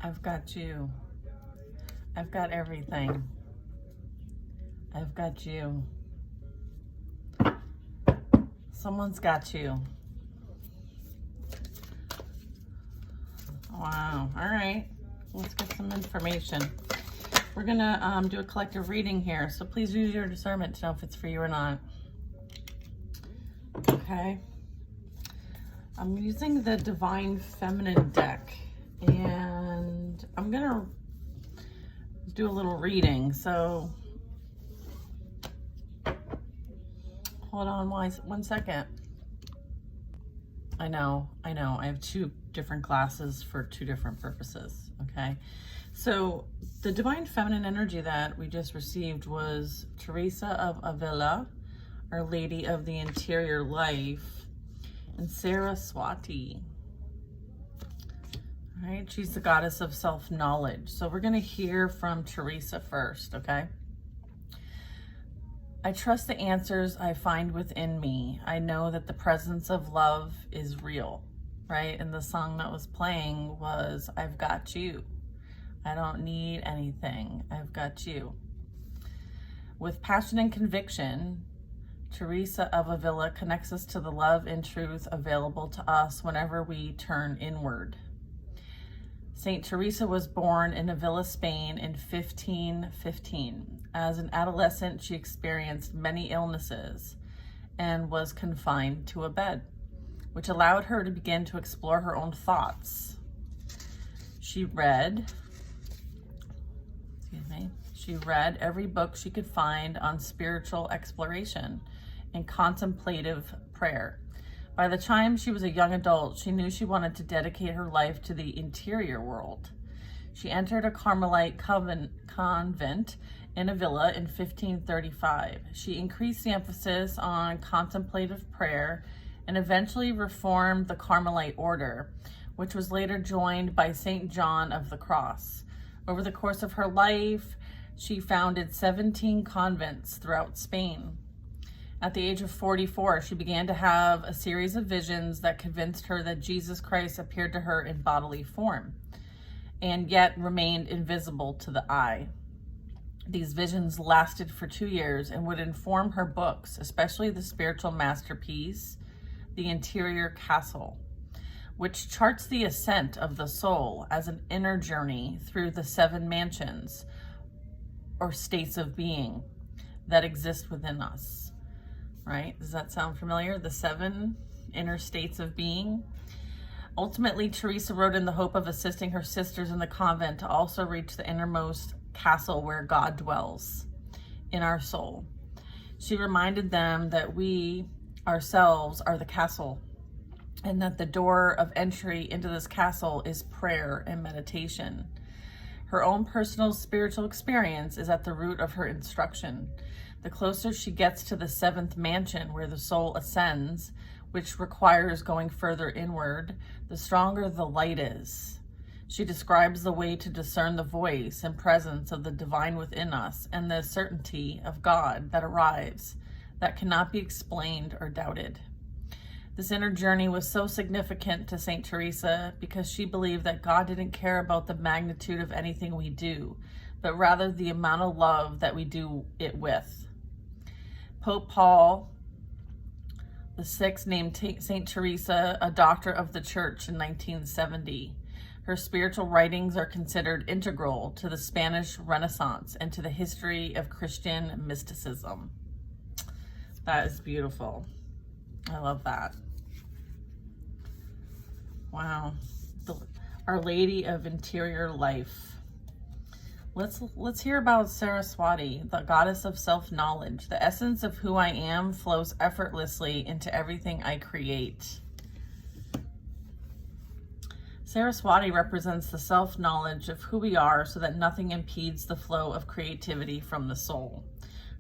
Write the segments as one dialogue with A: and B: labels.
A: I've got you. I've got everything. I've got you. Someone's got you. Wow. All right. Let's get some information. We're going to do a collective reading here, so please use your discernment to know if it's for you or not. Okay. I'm using the Divine Feminine deck, and I'm going to do a little reading. So hold on one second. I know. I have two different classes for two different purposes, okay? So the Divine Feminine energy that we just received was Teresa of Avila, Our Lady of the Interior Life, and Saraswati. All right, she's the goddess of self-knowledge. So we're going to hear from Teresa first, okay? I trust the answers I find within me. I know that the presence of love is real, right? And the song that was playing was I've Got You. I don't need anything. I've got you. With passion and conviction, Teresa of Avila connects us to the love and truth available to us whenever we turn inward. Saint Teresa was born in Avila, Spain in 1515. As an adolescent, she experienced many illnesses and was confined to a bed, which allowed her to begin to explore her own thoughts. She read every book she could find on spiritual exploration and contemplative prayer. By the time she was a young adult, she knew she wanted to dedicate her life to the interior world. She entered a Carmelite convent in Avila in 1535. She increased the emphasis on contemplative prayer and eventually reformed the Carmelite order, which was later joined by St. John of the Cross. Over the course of her life, she founded 17 convents throughout Spain. At the age of 44, she began to have a series of visions that convinced her that Jesus Christ appeared to her in bodily form, and yet remained invisible to the eye. These visions lasted for 2 years and would inform her books, especially the spiritual masterpiece, The Interior Castle, which charts the ascent of the soul as an inner journey through the 7 mansions or states of being that exist within us. Right? Does that sound familiar? The 7 inner states of being. Ultimately, Teresa wrote in the hope of assisting her sisters in the convent to also reach the innermost castle where God dwells in our soul. She reminded them that we ourselves are the castle, and that the door of entry into this castle is prayer and meditation. Her own personal spiritual experience is at the root of her instruction. The closer she gets to the 7th mansion where the soul ascends, which requires going further inward, the stronger the light is. She describes the way to discern the voice and presence of the divine within us and the certainty of God that arrives, that cannot be explained or doubted. This inner journey was so significant to St. Teresa because she believed that God didn't care about the magnitude of anything we do, but rather the amount of love that we do it with. Pope Paul VI named St. Teresa a doctor of the church in 1970. Her spiritual writings are considered integral to the Spanish Renaissance and to the history of Christian mysticism. That is beautiful. I love that. Wow. Our Lady of Interior Life. Let's hear about Saraswati, the goddess of self-knowledge. The essence of who I am flows effortlessly into everything I create. Saraswati represents the self-knowledge of who we are so that nothing impedes the flow of creativity from the soul.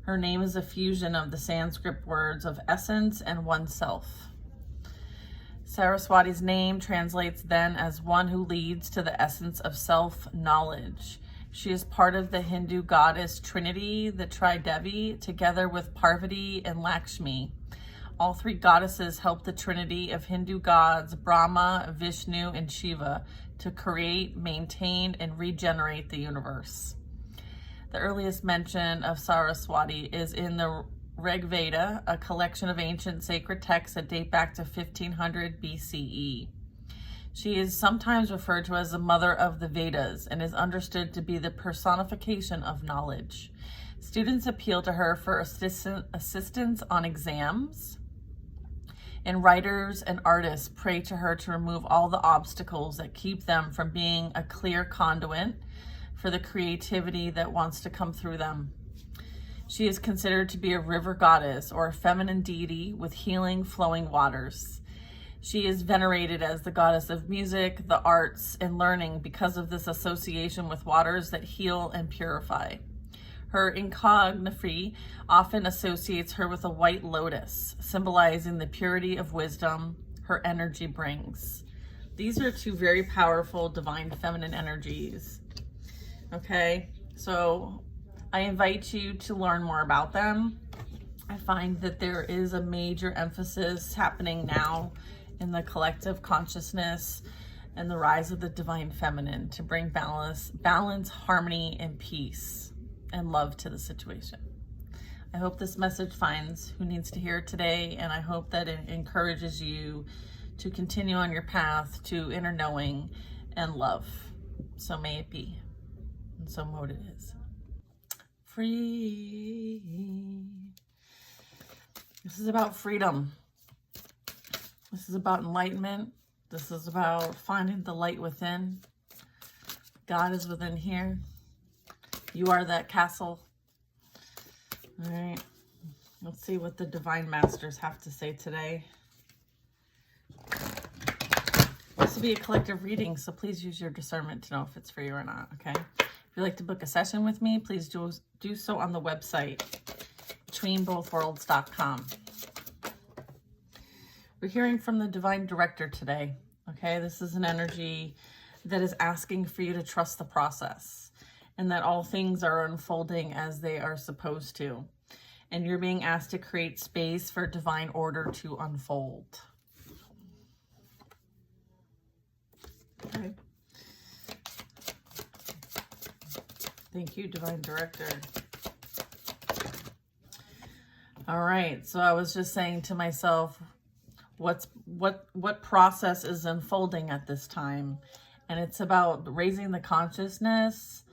A: Her name is a fusion of the Sanskrit words of essence and oneself. Saraswati's name translates then as one who leads to the essence of self-knowledge. She is part of the Hindu goddess Trinity, the Tridevi, together with Parvati and Lakshmi. All 3 goddesses help the Trinity of Hindu gods, Brahma, Vishnu, and Shiva, to create, maintain, and regenerate the universe. The earliest mention of Saraswati is in the Rig Veda, a collection of ancient sacred texts that date back to 1500 BCE. She is sometimes referred to as the mother of the Vedas and is understood to be the personification of knowledge. Students appeal to her for assistance on exams, and writers and artists pray to her to remove all the obstacles that keep them from being a clear conduit for the creativity that wants to come through them. She is considered to be a river goddess or a feminine deity with healing, flowing waters. She is venerated as the goddess of music, the arts, and learning because of this association with waters that heal and purify. Her iconography often associates her with a white lotus, symbolizing the purity of wisdom her energy brings. These are two very powerful divine feminine energies. Okay, so I invite you to learn more about them. I find that there is a major emphasis happening now in the collective consciousness and the rise of the divine feminine to bring balance, harmony, and peace and love to the situation. I hope this message finds who needs to hear it today, and I hope that it encourages you to continue on your path to inner knowing and love. So may it be, and so mote it is. Free. This is about freedom. This is about enlightenment. This is about finding the light within. God is within here. You are that castle. All right. Let's see what the Divine Masters have to say today. This will be a collective reading, so please use your discernment to know if it's for you or not, okay? If you'd like to book a session with me, please do so on the website, betweenbothworlds.com. We're hearing from the Divine Director today, okay? This is an energy that is asking for you to trust the process and that all things are unfolding as they are supposed to. And you're being asked to create space for divine order to unfold. Okay. Thank you, Divine Director. All right, so I was just saying to myself, what process is unfolding at this time? And it's about raising the consciousness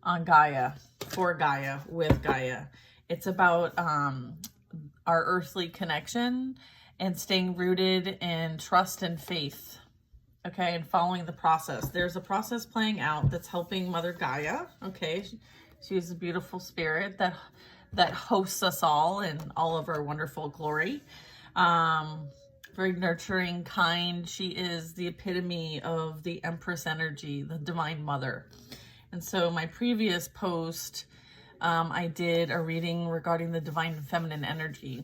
A: on Gaia, for Gaia, with Gaia. It's about our earthly connection and staying rooted in trust and faith. Okay, and following the process. There's a process playing out that's helping Mother Gaia. Okay, she's a beautiful spirit that hosts us all in all of our wonderful glory. Very nurturing, kind. She is the epitome of the Empress energy, the Divine Mother. And so my previous post, I did a reading regarding the Divine Feminine energy.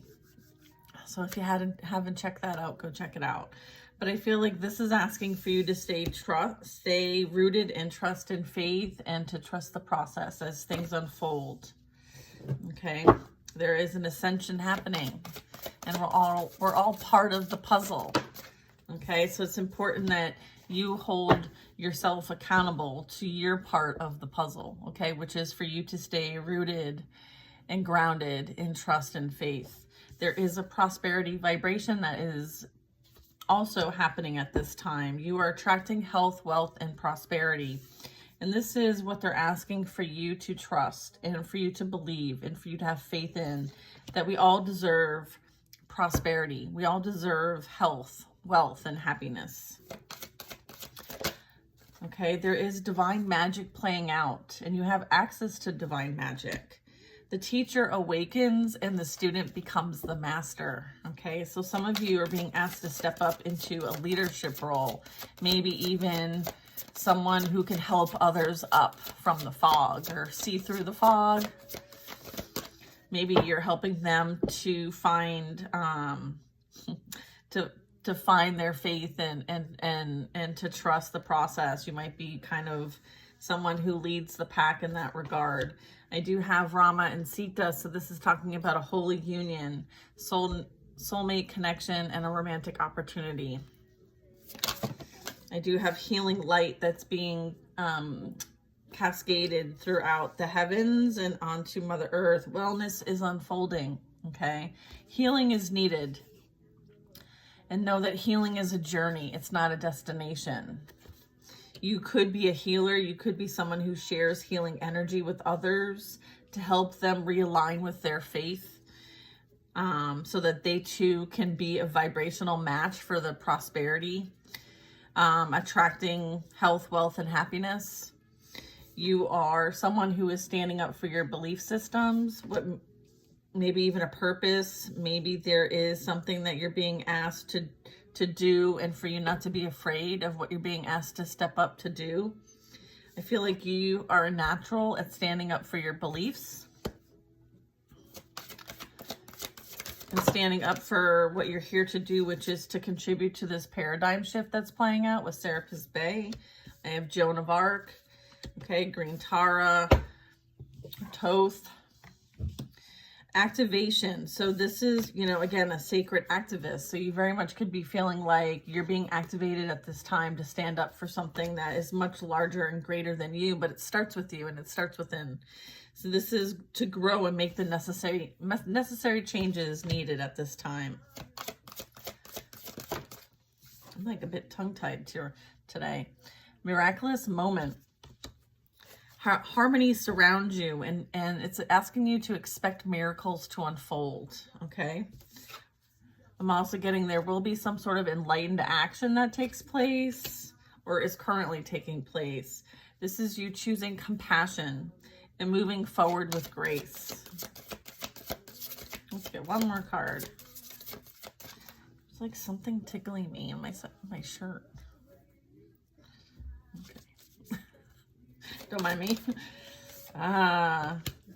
A: So if you haven't checked that out, go check it out. But I feel like this is asking for you to stay rooted in trust and faith, and to trust the process as things unfold. Okay, there is an ascension happening, and we're all part of the puzzle. Okay, so it's important that you hold yourself accountable to your part of the puzzle. Okay, which is for you to stay rooted and grounded in trust and faith. There is a prosperity vibration that is also happening at this time. You are attracting health, wealth, and prosperity. And this is what they're asking for you to trust and for you to believe and for you to have faith in, that we all deserve prosperity. We all deserve health, wealth, and happiness. Okay, there is divine magic playing out, and you have access to divine magic. The teacher awakens and the student becomes the master. Okay, so some of you are being asked to step up into a leadership role, maybe even someone who can help others up from the fog or see through the fog. Maybe you're helping them to find to find their faith and to trust the process. You might be kind of someone who leads the pack in that regard. I do have Rama and Sita, so this is talking about a holy union, soulmate connection, and a romantic opportunity. I do have healing light that's being cascaded throughout the heavens and onto Mother Earth. Wellness is unfolding, okay? Healing is needed. And know that healing is a journey. It's not a destination. You could be a healer. You could be someone who shares healing energy with others to help them realign with their faith, so that they too can be a vibrational match for the prosperity, attracting health, wealth, and happiness. You are someone who is standing up for your belief systems, maybe even a purpose. Maybe there is something that you're being asked to do, and for you not to be afraid of what you're being asked to step up to do. I feel like you are a natural at standing up for your beliefs and standing up for what you're here to do, which is to contribute to this paradigm shift that's playing out with Serapis Bey. I have Joan of Arc, okay, Green Tara, Thoth. Activation. So this is, again, a sacred activist. So you very much could be feeling like you're being activated at this time to stand up for something that is much larger and greater than you, but it starts with you and it starts within. So this is to grow and make the necessary changes needed at this time. I'm like a bit tongue-tied today. Miraculous moment. Harmony surrounds you, and it's asking you to expect miracles to unfold, okay? I'm also getting there will be some sort of enlightened action that takes place or is currently taking place. This is you choosing compassion and moving forward with grace. Let's get one more card. It's like something tickling me in my shirt. Okay. Don't mind me.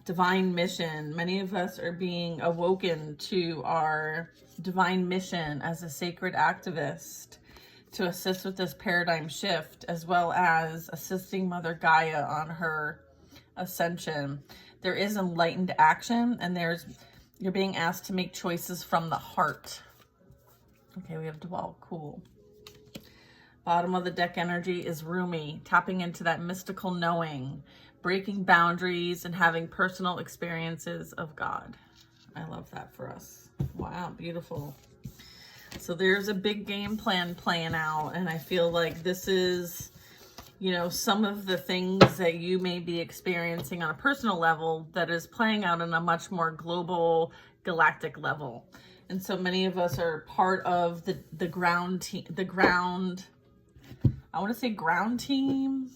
A: Divine mission. Many of us are being awoken to our divine mission as a sacred activist to assist with this paradigm shift, as well as assisting Mother Gaia on her ascension. There is enlightened action, and you're being asked to make choices from the heart. Okay, we have dwell. Cool. Bottom of the deck energy is Rumi, tapping into that mystical knowing, breaking boundaries, and having personal experiences of God. I love that for us. Wow, beautiful. So there's a big game plan playing out, and I feel like this is, some of the things that you may be experiencing on a personal level that is playing out on a much more global, galactic level. And so many of us are part of the ground team, I want to say ground team.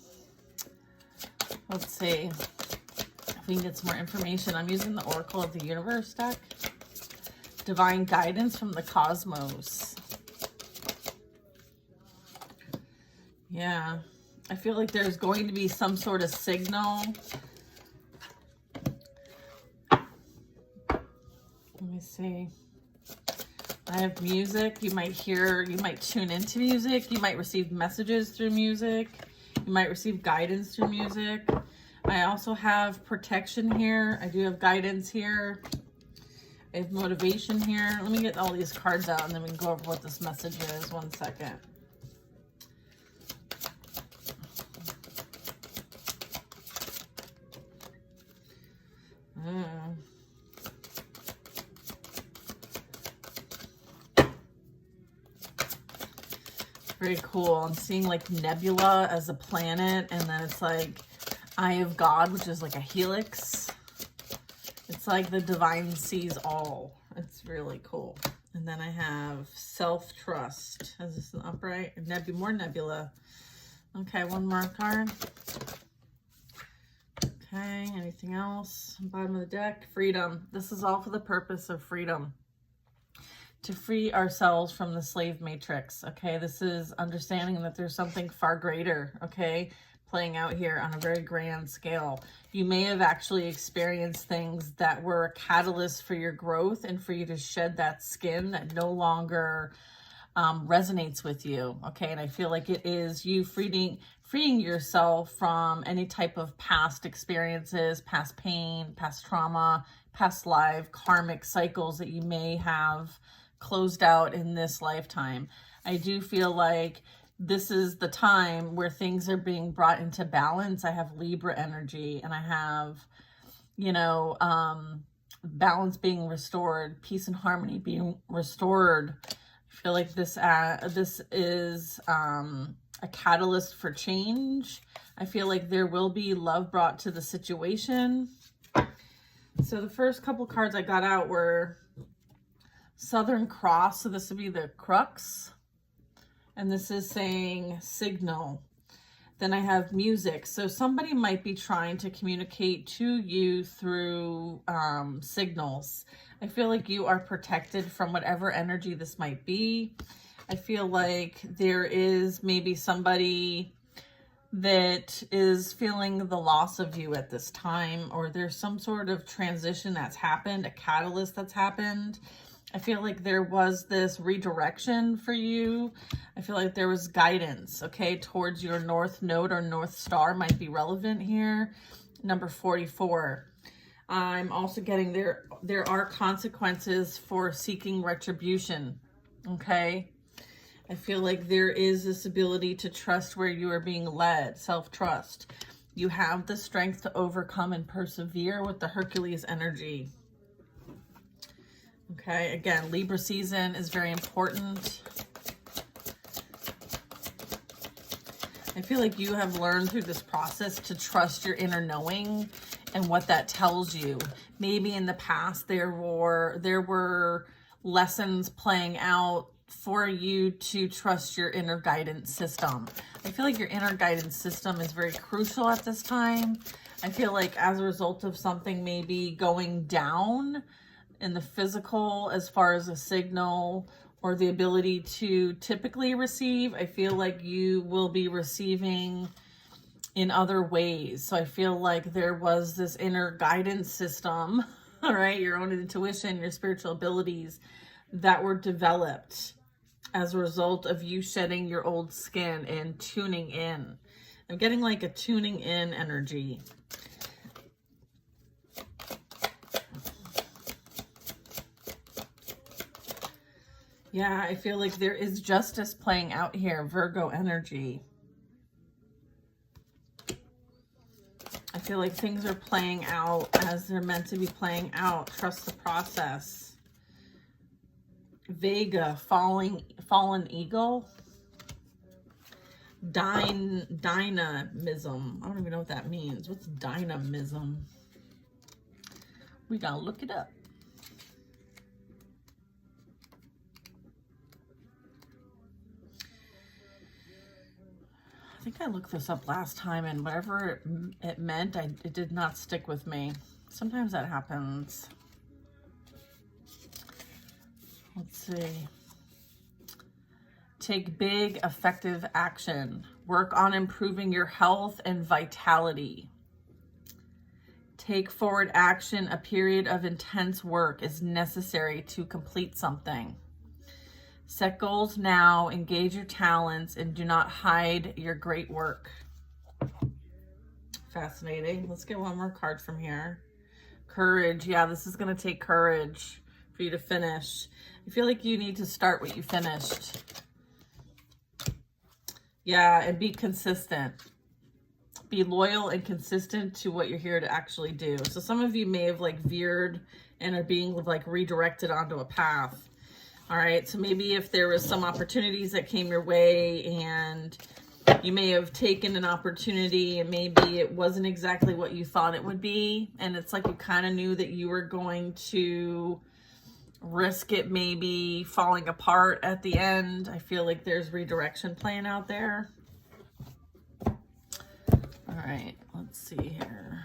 A: Let's see if we can get some more information. I'm using the Oracle of the Universe deck. Divine guidance from the cosmos. Yeah. I feel like there's going to be some sort of signal. Let me see. I have music. You might tune into music. You might receive messages through music. You might receive guidance through music. I also have protection here. I do have guidance here. I have motivation here. Let me get all these cards out and then we can go over what this message is. 1 second. Very cool. I'm seeing like nebula as a planet, and then it's like Eye of God, which is like a helix. It's like the divine sees all. It's really cool. And then I have self-trust. Is this an upright? More nebula. Okay, one more card. Okay, anything else? Bottom of the deck. Freedom. This is all for the purpose of freedom. To free ourselves from the slave matrix, okay? This is understanding that there's something far greater, okay, playing out here on a very grand scale. You may have actually experienced things that were a catalyst for your growth and for you to shed that skin that no longer resonates with you, okay? And I feel like it is you freeing yourself from any type of past experiences, past pain, past trauma, past life, karmic cycles that you may have closed out in this lifetime. I do feel like this is the time where things are being brought into balance. I have Libra energy, and I have, you know, balance being restored, peace and harmony being restored. I feel like this is a catalyst for change. I feel like there will be love brought to the situation. So the first couple cards I got out were Southern Cross. So this would be the crux. And this is saying signal. Then I have music. So somebody might be trying to communicate to you through signals. I feel like you are protected from whatever energy this might be. I feel like there is maybe somebody that is feeling the loss of you at this time, or there's some sort of transition that's happened, a catalyst that's happened. I feel like there was this redirection for you. I feel like there was guidance, okay, towards your North Node or North Star might be relevant here. Number 44. I'm also getting there are consequences for seeking retribution, okay? I feel like there is this ability to trust where you are being led, self-trust. You have the strength to overcome and persevere with the Hercules energy. Okay, again, Libra season is very important. I feel like you have learned through this process to trust your inner knowing and what that tells you. Maybe in the past there were lessons playing out for you to trust your inner guidance system. I feel like your inner guidance system is very crucial at this time. I feel like as a result of something maybe going down in the physical as far as a signal or the ability to typically receive, I feel like you will be receiving in other ways. So I feel like there was this inner guidance system, all right, your own intuition, your spiritual abilities that were developed as a result of you shedding your old skin and tuning in. I'm getting like a tuning in energy. Yeah, I feel like there is justice playing out here, Virgo energy. I feel like things are playing out as they're meant to be playing out. Trust the process. Vega, fallen eagle. Dynamism. I don't even know what that means. What's dynamism? We gotta look it up. I think I looked this up last time, and whatever it meant, it did not stick with me. Sometimes that happens. Let's see. Take big, effective action. Work on improving your health and vitality. Take forward action. A period of intense work is necessary to complete something. Set goals now, engage your talents, and do not hide your great work. Fascinating. Let's get one more card from here. Courage. Yeah, this is going to take courage for you to finish. I feel like you need to start what you finished. Yeah, and be consistent. Be loyal and consistent to what you're here to actually do. So some of you may have like veered and are being like redirected onto a path. All right, so maybe if there was some opportunities that came your way and you may have taken an opportunity and maybe it wasn't exactly what you thought it would be. And it's like you kind of knew that you were going to risk it maybe falling apart at the end. I feel like there's redirection playing out there. All right, let's see here.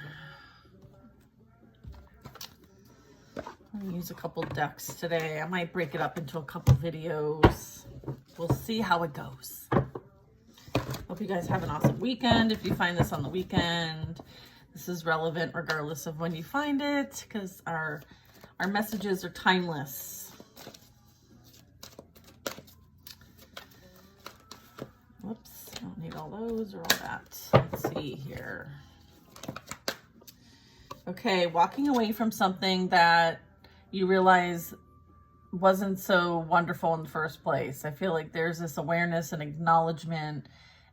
A: I'm gonna use a couple decks today. I might break it up into a couple videos. We'll see how it goes. Hope you guys have an awesome weekend. If you find this on the weekend, this is relevant regardless of when you find it, because our messages are timeless. Whoops, I don't need all those or all that. Let's see here. Okay, walking away from something that you realize wasn't so wonderful in the first place. I feel like there's this awareness and acknowledgement,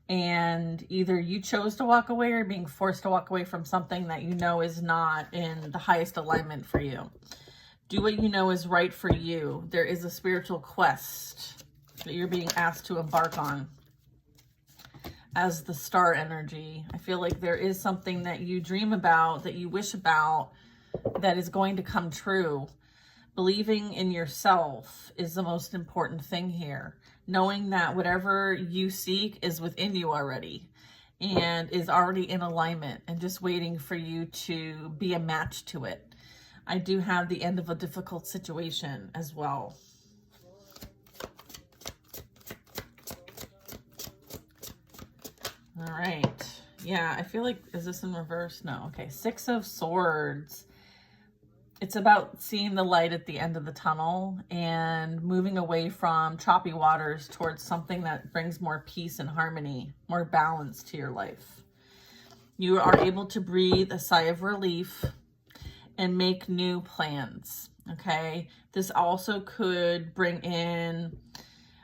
A: and either you chose to walk away or being forced to walk away from something that you know is not in the highest alignment for you. Do what you know is right for you. There is a spiritual quest that you're being asked to embark on as the star energy. I feel like there is something that you dream about, that you wish about, that is going to come true. Believing in yourself is the most important thing here. Knowing that whatever you seek is within you already and is already in alignment and just waiting for you to be a match to it. I do have the end of a difficult situation as well. All right. Yeah, I feel like, is this in reverse? No. Okay. 6 of Swords. It's about seeing the light at the end of the tunnel and moving away from choppy waters towards something that brings more peace and harmony, more balance to your life. You are able to breathe a sigh of relief and make new plans. Okay. This also could bring in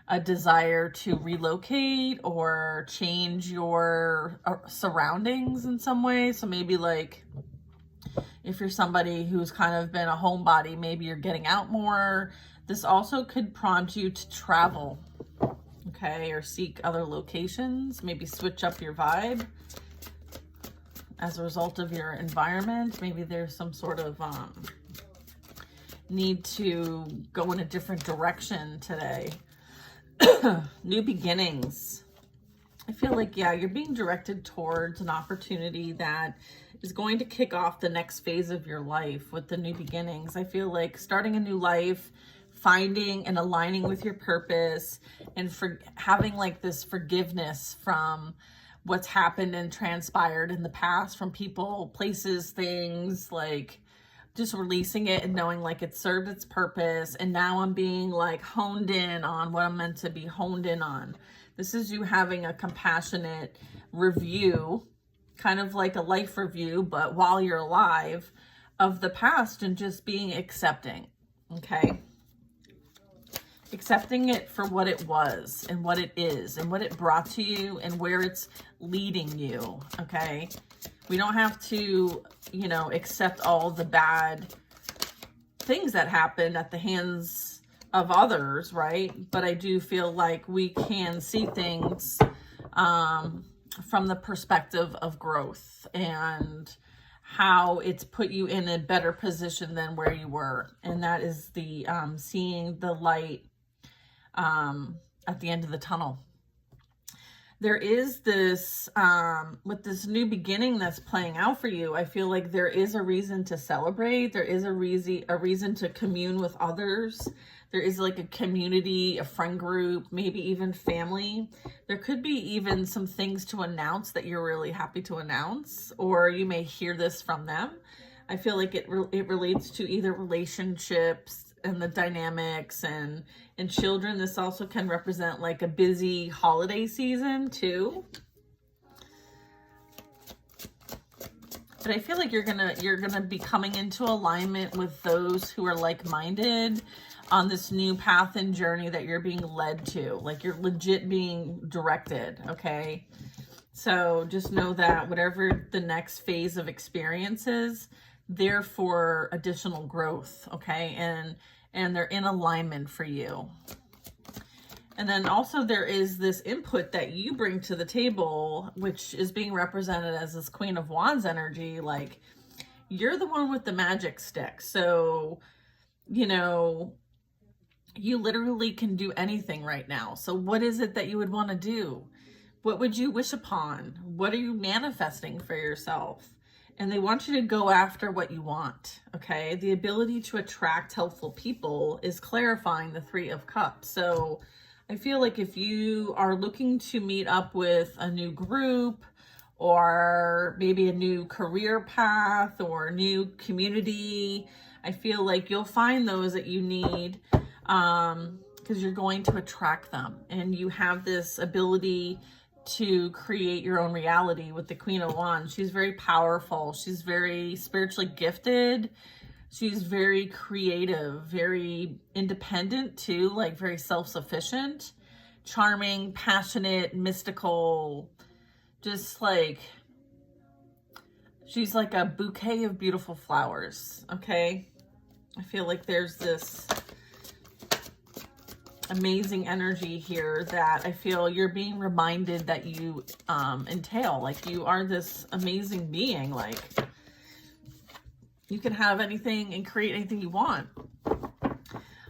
A: a desire to relocate or change your surroundings in some way. So maybe like if you're somebody who's kind of been a homebody, maybe you're getting out more. This also could prompt you to travel, okay, or seek other locations, maybe switch up your vibe as a result of your environment. Maybe there's some sort of need to go in a different direction today. New beginnings. I feel like, yeah, you're being directed towards an opportunity that is going to kick off the next phase of your life with the new beginnings. I feel like starting a new life, finding and aligning with your purpose, and having like this forgiveness from what's happened and transpired in the past, from people, places, things, like just releasing it and knowing like it served its purpose. And now I'm being like honed in on what I'm meant to be honed in on. This is you having a compassionate review, kind of like a life review, but while you're alive, of the past, and just being accepting, okay? Accepting it for what it was and what it is and what it brought to you and where it's leading you, okay? We don't have to, you know, accept all the bad things that happened at the hands of others, right? But I do feel like we can see things from the perspective of growth and how it's put you in a better position than where you were. And that is the seeing the light at the end of the tunnel. There is this, with this new beginning that's playing out for you, I feel like there is a reason to celebrate. There is a reason to commune with others. There is like a community, a friend group, maybe even family. There could be even some things to announce that you're really happy to announce, or you may hear this from them. I feel like it relates to either relationships and the dynamics and children. This also can represent like a busy holiday season too. But I feel like you're gonna be coming into alignment with those who are like-minded on this new path and journey that you're being led to. Like you're legit being directed, okay? So just know that whatever the next phase of experience is, they're for additional growth, okay? And they're in alignment for you. And then also there is this input that you bring to the table, which is being represented as this Queen of Wands energy. Like you're the one with the magic stick. So, you know, you literally can do anything right now. So what is it that you would want to do? What would you wish upon? What are you manifesting for yourself? And they want you to go after what you want, okay? The ability to attract helpful people is clarifying the 3 of Cups. So I feel like if you are looking to meet up with a new group or maybe a new career path or a new community, I feel like you'll find those that you need because you're going to attract them. And you have this ability to create your own reality with the Queen of Wands. She's very powerful. She's very spiritually gifted. She's very creative, very independent too, like very self-sufficient, charming, passionate, mystical, just like, she's like a bouquet of beautiful flowers, okay? I feel like there's this amazing energy here that I feel you're being reminded that you entail. Like, you are this amazing being. Like, you can have anything and create anything you want.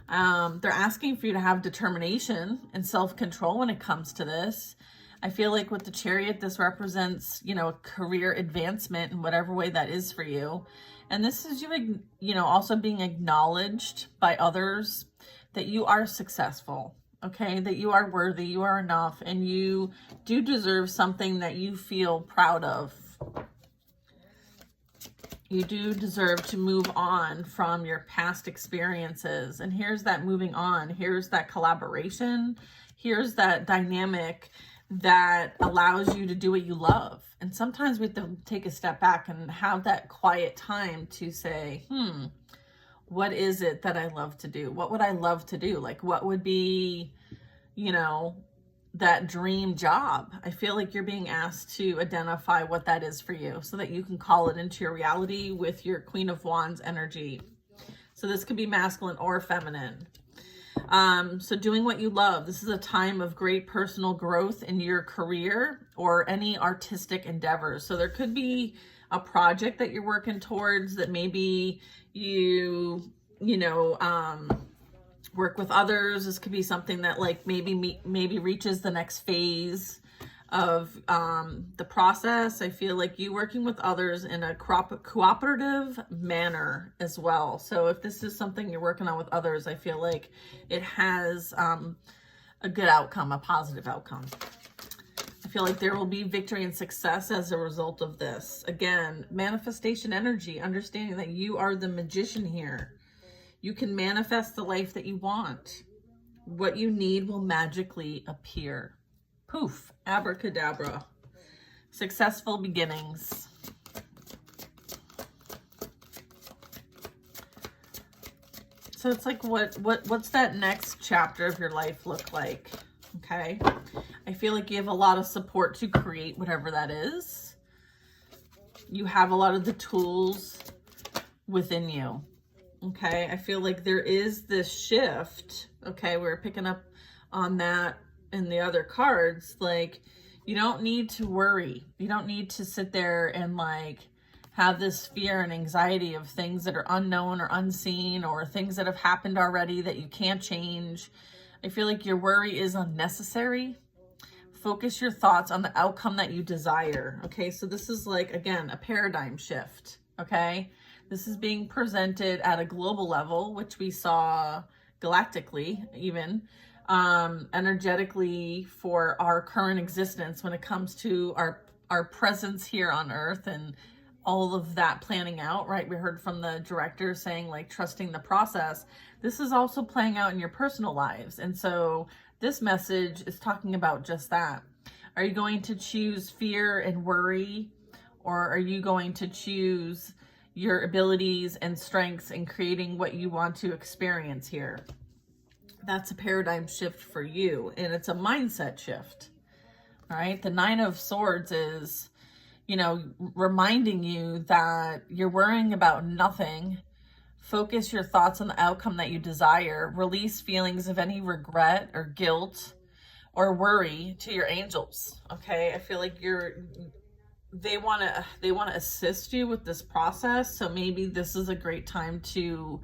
A: They're asking for you to have determination and self-control when it comes to this. I feel like with the Chariot, this represents, you know, a career advancement in whatever way that is for you. And this is you know, also being acknowledged by others that you are successful, okay? That you are worthy, you are enough, and you do deserve something that you feel proud of. You do deserve to move on from your past experiences. And here's that moving on. Here's that collaboration. Here's that dynamic that allows you to do what you love. And sometimes we have to take a step back and have that quiet time to say, what is it that I love to do? What would I love to do? Like, what would be, you know, that dream job? I feel like you're being asked to identify what that is for you so that you can call it into your reality with your Queen of Wands energy. So this could be masculine or feminine. So doing what you love. This is a time of great personal growth in your career or any artistic endeavors. So there could be a project that you're working towards that maybe you work with others. This could be something that like maybe reaches the next phase of the process. I feel like you working with others in a cooperative manner as well. So if this is something you're working on with others, I feel like it has a good outcome, a positive outcome. I feel like there will be victory and success as a result of this. Again, manifestation energy, understanding that you are the magician here. You can manifest the life that you want. What you need will magically appear. Poof, abracadabra. Successful beginnings. So it's like, what's that next chapter of your life look like? Okay. I feel like you have a lot of support to create whatever that is. You have a lot of the tools within you. Okay. I feel like there is this shift. Okay. We're picking up on that in the other cards. Like, you don't need to worry. You don't need to sit there and like have this fear and anxiety of things that are unknown or unseen or things that have happened already that you can't change. I feel like your worry is unnecessary. Focus your thoughts on the outcome that you desire. Okay, so this is like, again, a paradigm shift. Okay, this is being presented at a global level, which we saw galactically, even energetically for our current existence when it comes to our presence here on Earth and all of that planning out, right? We heard from the director saying like trusting the process. This is also playing out in your personal lives. And so this message is talking about just that. Are you going to choose fear and worry, or are you going to choose your abilities and strengths in creating what you want to experience here? That's a paradigm shift for you, and it's a mindset shift. All right. The Nine of Swords is, you know, reminding you that you're worrying about nothing. Focus your thoughts on the outcome that you desire. Release feelings of any regret or guilt or worry to your angels. Okay. I feel like they want to assist you with this process. So maybe this is a great time to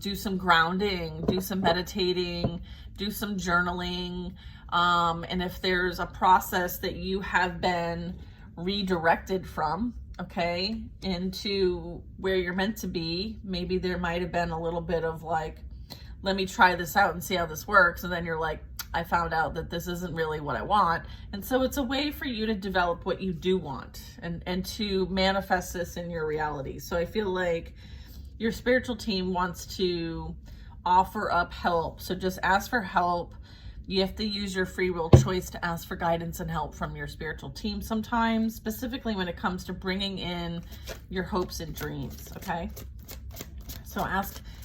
A: do some grounding, do some meditating, do some journaling. And if there's a process that you have been redirected from, okay, into where you're meant to be, maybe there might have been a little bit of like, let me try this out and see how this works. And then you're like, I found out that this isn't really what I want. And so it's a way for you to develop what you do want and to manifest this in your reality. So I feel like your spiritual team wants to offer up help. So just ask for help. You have to use your free will choice to ask for guidance and help from your spiritual team sometimes, specifically when it comes to bringing in your hopes and dreams, okay? So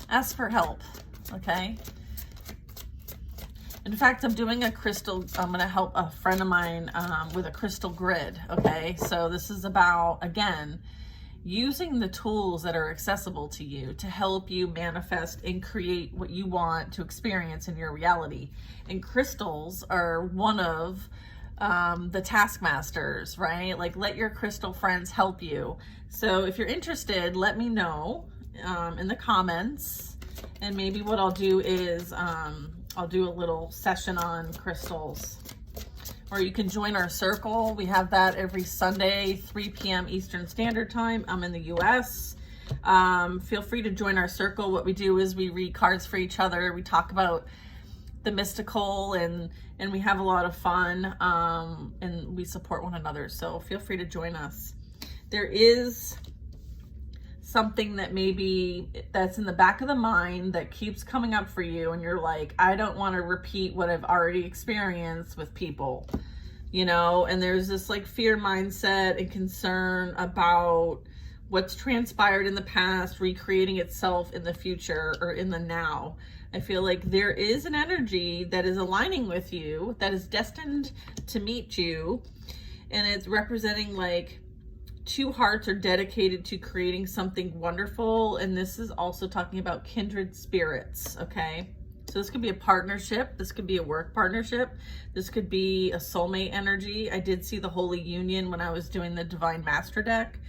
A: ask for help, okay? In fact, I'm doing a crystal, I'm going to help a friend of mine with a crystal grid, okay? So this is about, again, using the tools that are accessible to you to help you manifest and create what you want to experience in your reality. And crystals are one of the taskmasters, right? Like, let your crystal friends help you. So if you're interested, let me know in the comments, and maybe what I'll do is I'll do a little session on crystals. Or you can join our circle. We have that every Sunday, 3 p.m. Eastern Standard Time. I'm in the US. Feel free to join our circle. What we do is we read cards for each other. We talk about the mystical, and we have a lot of fun, and we support one another. So feel free to join us. There is something that maybe that's in the back of the mind that keeps coming up for you, and you're like, I don't want to repeat what I've already experienced with people, you know, and there's this like fear mindset and concern about what's transpired in the past recreating itself in the future or in the now. I feel like there is an energy that is aligning with you, that is destined to meet you, and it's representing like two hearts are dedicated to creating something wonderful. And this is also talking about kindred spirits, okay? So this could be a partnership. This could be a work partnership. This could be a soulmate energy. I did see the Holy Union when I was doing the Divine Master deck.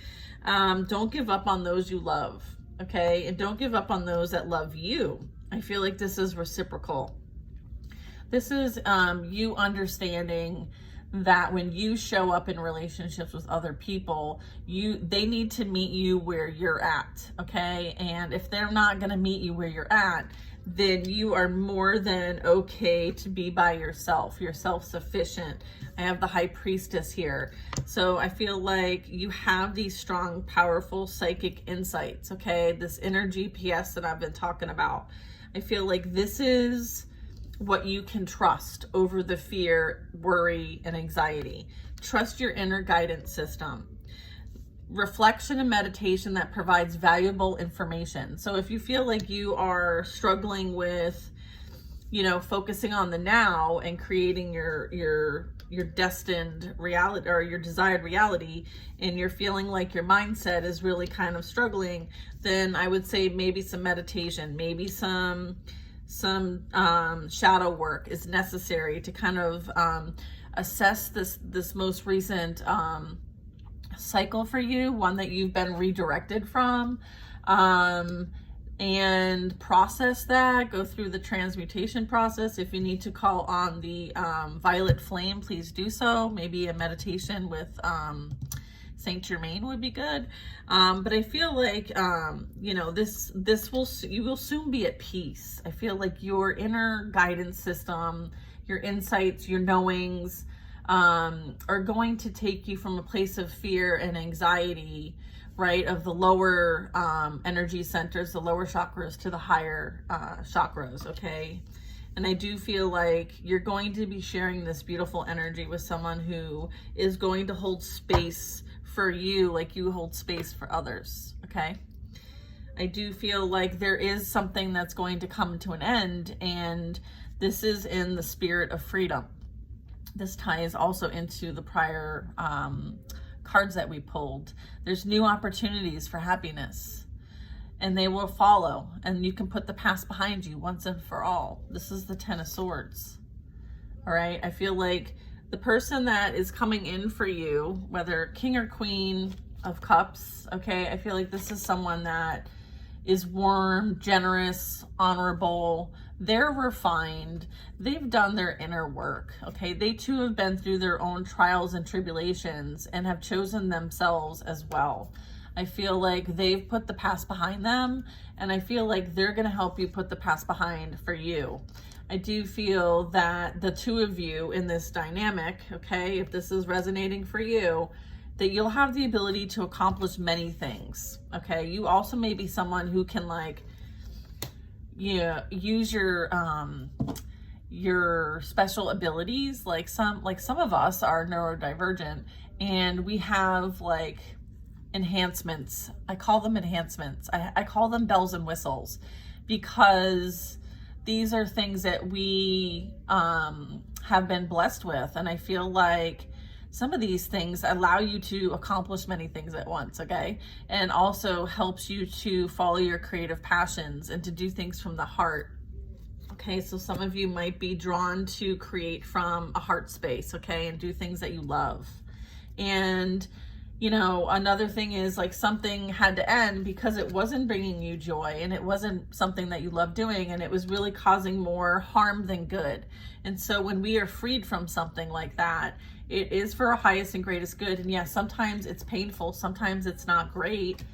A: Don't give up on those you love, okay? And don't give up on those that love you. I feel like this is reciprocal. This is you understanding that when you show up in relationships with other people, they need to meet you where you're at, okay? And if they're not going to meet you where you're at, then you are more than okay to be by yourself. You're self-sufficient. I have the High Priestess here. So I feel like you have these strong, powerful psychic insights, okay? This inner GPS that I've been talking about. I feel like this is what you can trust over the fear, worry, and anxiety. Trust your inner guidance system. Reflection and meditation that provides valuable information. So if you feel like you are struggling with, you know, focusing on the now and creating your destined reality or your desired reality, and you're feeling like your mindset is really kind of struggling, then I would say maybe some meditation, maybe some shadow work is necessary to kind of assess this most recent cycle for you, one that you've been redirected from, and process that, go through the transmutation process. If you need to call on the violet flame, please do so. Maybe a meditation with Saint Germain would be good. But I feel like, you know, you will soon be at peace. I feel like your inner guidance system, your insights, your knowings, are going to take you from a place of fear and anxiety, right, of the lower energy centers, the lower chakras, to the higher chakras, okay? And I do feel like you're going to be sharing this beautiful energy with someone who is going to hold space for you like you hold space for others, okay? I do feel like there is something that's going to come to an end, and this is in the spirit of freedom. This ties also into the prior cards that we pulled. There's new opportunities for happiness, and they will follow, and you can put the past behind you once and for all. This is the Ten of Swords, all right? I feel like the person that is coming in for you, whether King or Queen of Cups, okay, I feel like this is someone that is warm, generous, honorable. They're refined. They've done their inner work, okay? They too have been through their own trials and tribulations and have chosen themselves as well. I feel like they've put the past behind them, and I feel like they're going to help you put the past behind for you. I do feel that the two of you in this dynamic, okay, if this is resonating for you, that you'll have the ability to accomplish many things, okay? You also may be someone who can, like, use your special abilities. Like some of us are neurodivergent, and we have like enhancements. I call them enhancements. I call them bells and whistles, because these are things that we have been blessed with. And I feel like some of these things allow you to accomplish many things at once, okay? And also helps you to follow your creative passions and to do things from the heart. Okay, so some of you might be drawn to create from a heart space, okay, and do things that you love. And, you know, another thing is like something had to end because it wasn't bringing you joy and it wasn't something that you love doing, and it was really causing more harm than good. And so when we are freed from something like that, it is for our highest and greatest good. And yes, sometimes it's painful, sometimes it's not great,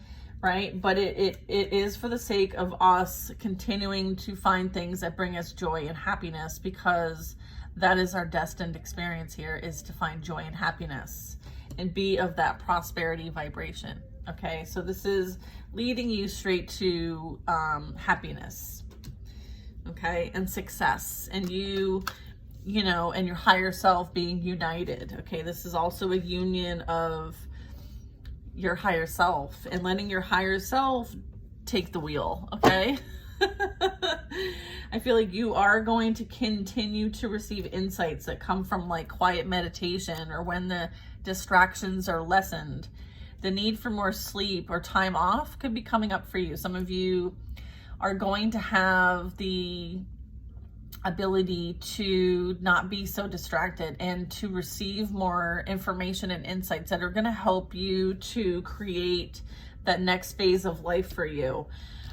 A: right? But it is for the sake of us continuing to find things that bring us joy and happiness, because that is our destined experience here, is to find joy and happiness and be of that prosperity vibration. Okay, so this is leading you straight to happiness, okay, and success, and you know, and your higher self being united. Okay, this is also a union of your higher self and letting your higher self take the wheel, okay? I feel like you are going to continue to receive insights that come from like quiet meditation, or when the distractions are lessened. The need for more sleep or time off could be coming up for you. Some of you are going to have the ability to not be so distracted and to receive more information and insights that are going to help you to create that next phase of life for you.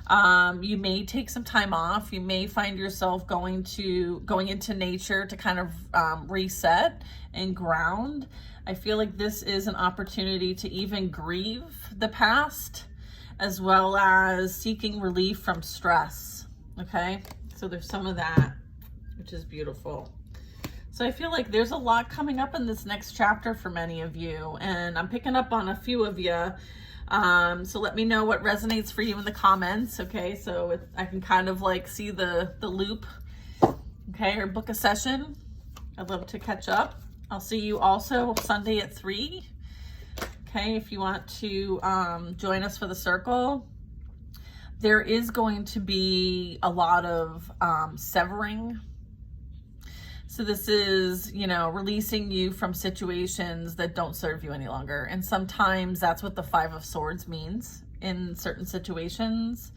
A: You may take some time off. You may find yourself going into nature to kind of reset and ground. I feel like this is an opportunity to even grieve the past, as well as seeking relief from stress. Okay, so there's some of that, which is beautiful. So I feel like there's a lot coming up in this next chapter for many of you, and I'm picking up on a few of you. So let me know what resonates for you in the comments. Okay, so I can kind of like see the loop, okay, or book a session. I'd love to catch up. I'll see you also Sunday at 3. Okay, if you want to join us for the circle. There is going to be a lot of severing. So this is, you know, releasing you from situations that don't serve you any longer. And sometimes that's what the 5 of Swords means in certain situations.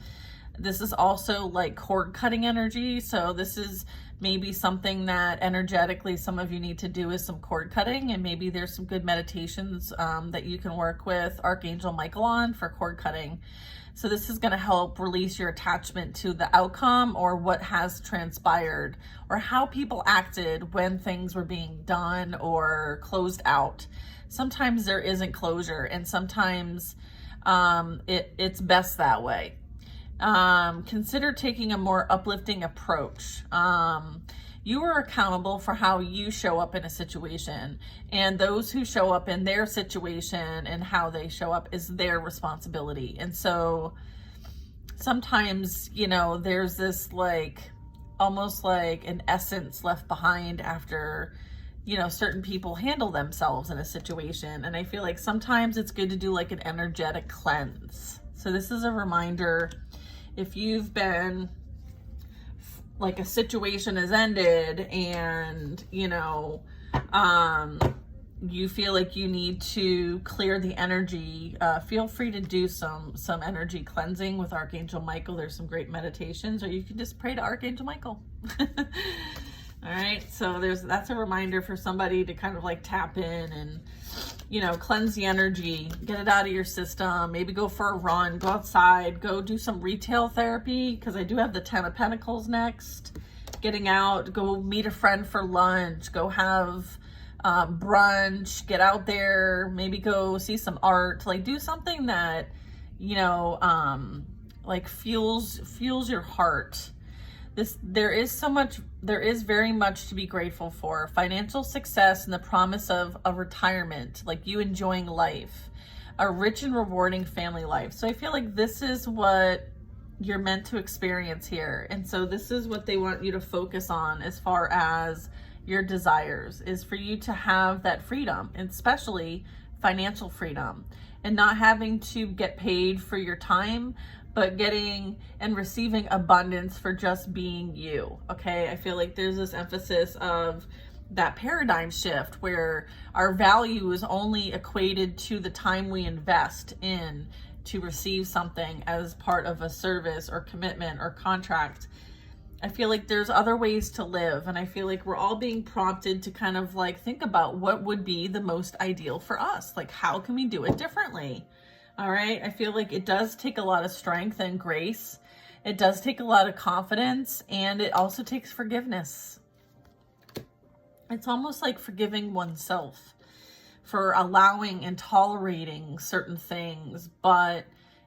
A: This is also like cord cutting energy. So this is maybe something that energetically some of you need to do, is some cord cutting. And maybe there's some good meditations that you can work with Archangel Michael on for cord cutting. So this is going to help release your attachment to the outcome, or what has transpired, or how people acted when things were being done or closed out. Sometimes there isn't closure, and sometimes it's best that way. Consider taking a more uplifting approach. You are accountable for how you show up in a situation, and those who show up in their situation and how they show up is their responsibility. And so sometimes, you know, there's this like almost like an essence left behind after, you know, certain people handle themselves in a situation. And I feel like sometimes it's good to do like an energetic cleanse. So this is a reminder, if you've been like a situation has ended and, you know, you feel like you need to clear the energy, feel free to do some energy cleansing with Archangel Michael. There's some great meditations, or you can just pray to Archangel Michael. All right, so that's a reminder for somebody to kind of like tap in and, you know, cleanse the energy, get it out of your system. Maybe go for a run, go outside, go do some retail therapy, because I do have the 10 of Pentacles next. Getting out, go meet a friend for lunch, go have brunch, get out there, maybe go see some art, like do something that, you know, like fuels your heart. There is very much to be grateful for. Financial success and the promise of a retirement, like you enjoying life, a rich and rewarding family life. So I feel like this is what you're meant to experience here. And so this is what they want you to focus on as far as your desires, is for you to have that freedom, and especially financial freedom. and not having to get paid for your time, but getting and receiving abundance for just being you. Okay, I feel like there's this emphasis of that paradigm shift where our value is only equated to the time we invest in to receive something as part of a service or commitment or contract. I feel like there's other ways to live, and I feel like we're all being prompted to kind of like think about what would be the most ideal for us. Like, how can we do it differently? All right. I feel like it does take a lot of strength and grace. It does take a lot of confidence, and it also takes forgiveness. It's almost like forgiving oneself for allowing and tolerating certain things. But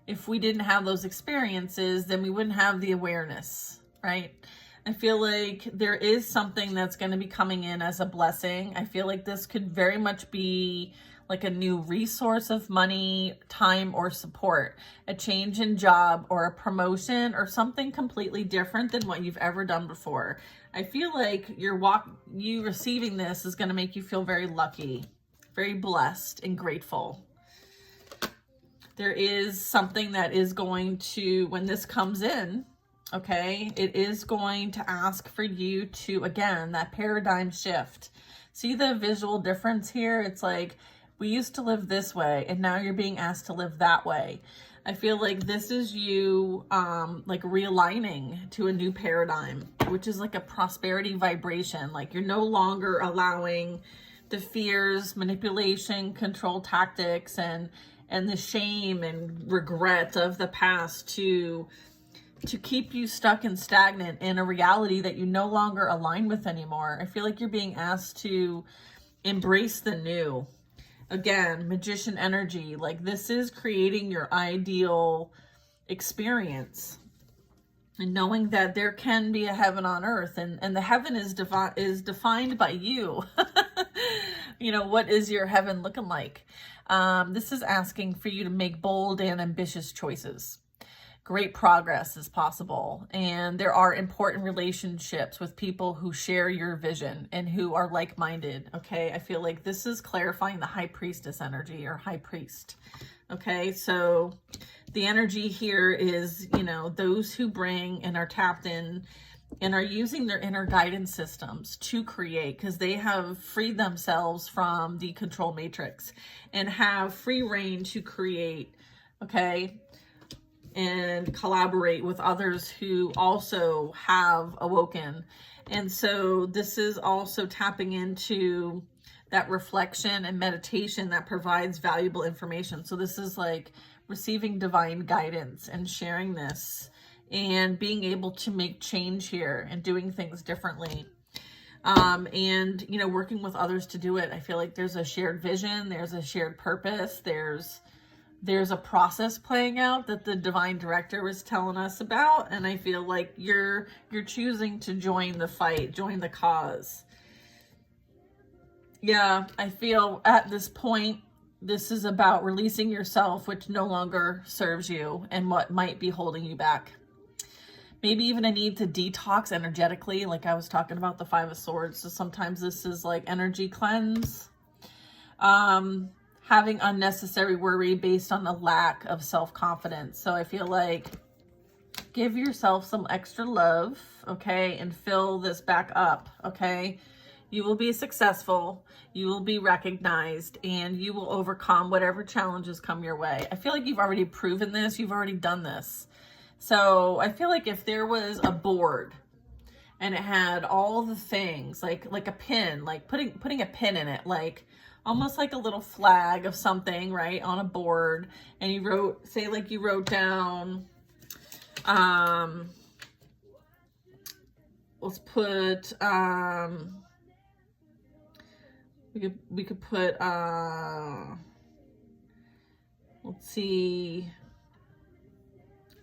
A: if we didn't have those experiences, then we wouldn't have the awareness, right? I feel like there is something that's going to be coming in as a blessing. I feel like this could very much be like a new resource of money, time, or support, a change in job or a promotion or something completely different than what you've ever done before. I feel like you receiving this is going to make you feel very lucky, very blessed and grateful. There is something that is going to, when this comes in, okay, it is going to ask for you to, again, that paradigm shift. See the visual difference here? It's like, we used to live this way, and now you're being asked to live that way. I feel like this is you like realigning to a new paradigm, which is like a prosperity vibration. Like, you're no longer allowing the fears, manipulation, control tactics, and the shame and regret of the past to keep you stuck and stagnant in a reality that you no longer align with anymore. I feel like you're being asked to embrace the new. Again, magician energy, like this is creating your ideal experience and knowing that there can be a heaven on earth, and the heaven is defined by you. You know, what is your heaven looking like? This is asking for you to make bold and ambitious choices. Great progress is possible, and there are important relationships with people who share your vision and who are like-minded. Okay, I feel like this is clarifying the high priestess energy or high priest. Okay, so the energy here is, you know, those who bring and are tapped in and are using their inner guidance systems to create, because they have freed themselves from the control matrix and have free reign to create. Okay, and collaborate with others who also have awoken. And so this is also tapping into that reflection and meditation that provides valuable information. So this is like receiving divine guidance and sharing this and being able to make change here and doing things differently. And, you know, working with others to do it. I feel like there's a shared vision, there's a shared purpose, there's a process playing out that the divine director was telling us about. And I feel like you're choosing to join the fight, join the cause. Yeah, I feel at this point, this is about releasing yourself, which no longer serves you and what might be holding you back. Maybe even a need to detox energetically, like I was talking about the Five of Swords. So sometimes this is like energy cleanse. Having unnecessary worry based on a lack of self-confidence. So I feel like give yourself some extra love, okay, and fill this back up, okay? You will be successful, you will be recognized, and you will overcome whatever challenges come your way. I feel like you've already proven this, you've already done this. So I feel like if there was a board and it had all the things, like a pin, like putting a pin in it, like almost like a little flag of something, right, on a board, and you wrote, say like you wrote down, let's put, we could put, let's see,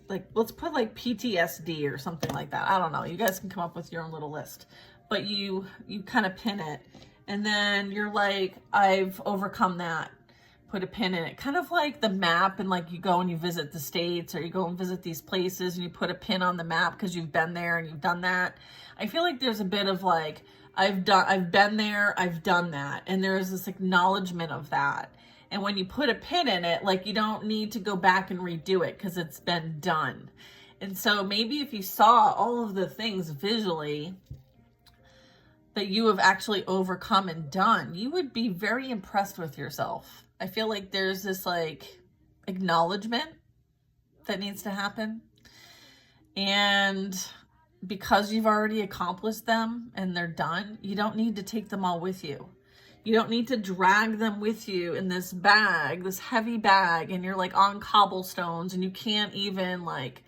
A: like, let's put like PTSD or something like that. I don't know. You guys can come up with your own little list, but you kind of pin it. And then you're like, I've overcome that. Put a pin in it. Kind of like the map, and like you go and you visit the States, or you go and visit these places and you put a pin on the map because you've been there and you've done that. I feel like there's a bit of like, I've been there, I've done that. And there's this acknowledgement of that. And when you put a pin in it, like, you don't need to go back and redo it because it's been done. And so maybe if you saw all of the things visually that you have actually overcome and done, you would be very impressed with yourself. I feel like there's this like acknowledgement that needs to happen. And because you've already accomplished them and they're done, you don't need to take them all with you. You don't need to drag them with you in this bag, this heavy bag, and you're like on cobblestones and you can't even like,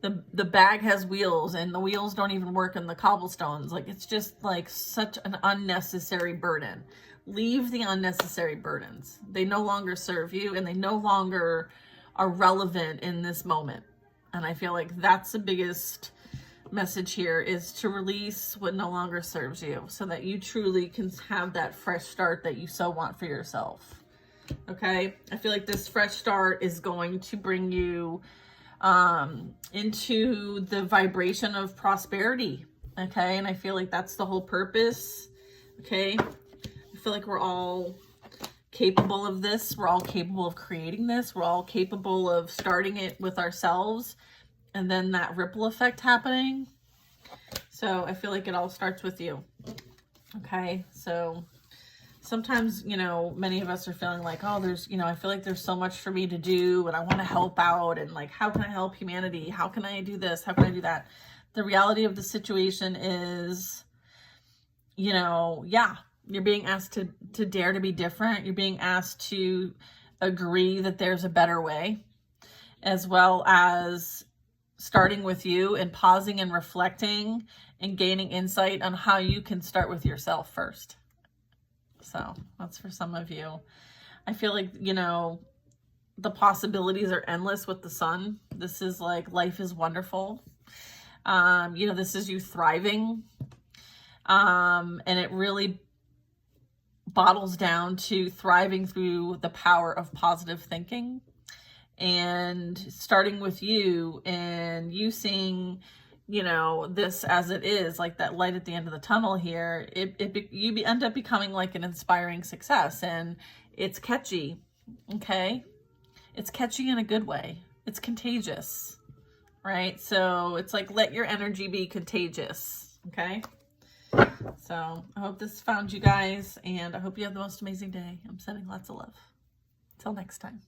A: the bag has wheels and the wheels don't even work in the cobblestones. Like, it's just like such an unnecessary burden. Leave the unnecessary burdens. They no longer serve you and they no longer are relevant in this moment. And I feel like that's the biggest message here, is to release what no longer serves you so that you truly can have that fresh start that you so want for yourself. Okay? I feel like this fresh start is going to bring you into the vibration of prosperity. Okay? And I feel like that's the whole purpose. Okay? I feel like we're all capable of this. We're all capable of creating this. We're all capable of starting it with ourselves and then that ripple effect happening. So I feel like it all starts with you. Okay? So sometimes, you know, many of us are feeling like, oh, there's, you know, I feel like there's so much for me to do and I want to help out, and like, how can I help humanity? How can I do this? How can I do that? The reality of the situation is, you know, yeah, you're being asked to dare to be different. You're being asked to agree that there's a better way, as well as starting with you and pausing and reflecting and gaining insight on how you can start with yourself first. So that's for some of you. I feel like, you know, the possibilities are endless with the sun. This is like, life is wonderful. You know, this is you thriving. And it really bottles down to thriving through the power of positive thinking and starting with you and you seeing, you know, this as it is, like that light at the end of the tunnel here. You end up becoming like an inspiring success, and it's catchy. Okay? It's catchy in a good way. It's contagious, right? So it's like, let your energy be contagious. Okay? So I hope this found you guys, and I hope you have the most amazing day. I'm sending lots of love. Till next time.